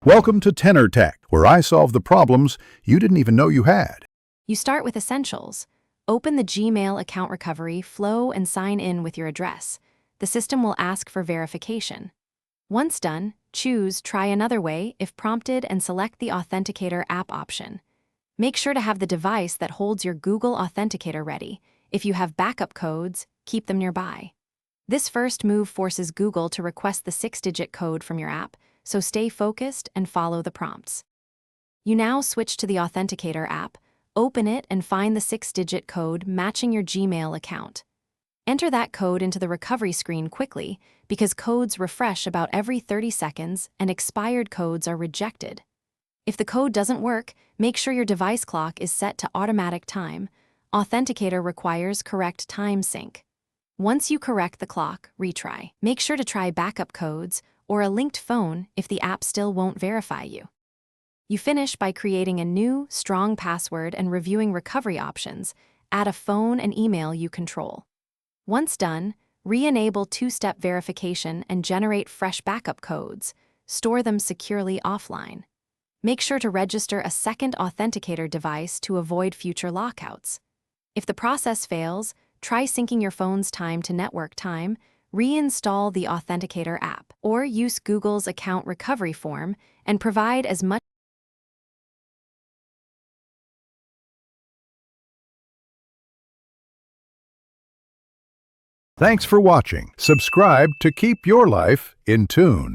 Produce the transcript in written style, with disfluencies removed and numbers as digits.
Welcome to Tenor Tech, where I solve the problems you didn't even know you had. You start with essentials. Open the Gmail account recovery flow and sign in with your address. The system will ask for verification. Once done, choose Try Another Way if prompted and select the Authenticator app option. Make sure to have the device that holds your Google Authenticator ready. If you have backup codes, keep them nearby. This first move forces Google to request the 6-digit code from your app, so stay focused and follow the prompts. You now switch to the Authenticator app, open it and find the 6-digit code matching your Gmail account. Enter that code into the recovery screen quickly because codes refresh about every 30 seconds and expired codes are rejected. If the code doesn't work, make sure your device clock is set to automatic time. Authenticator requires correct time sync. Once you correct the clock, retry. Make sure to try backup codes or a linked phone if the app still won't verify you. You finish by creating a new, strong password and reviewing recovery options. Add a phone and email you control. Once done, re-enable two-step verification and generate fresh backup codes. Store them securely offline. Make sure to register a second Authenticator device to avoid future lockouts. If the process fails, try syncing your phone's time to network time, reinstall the Authenticator app, or use Google's account recovery form and provide as much. Thanks for watching. Subscribe to keep your life in tune.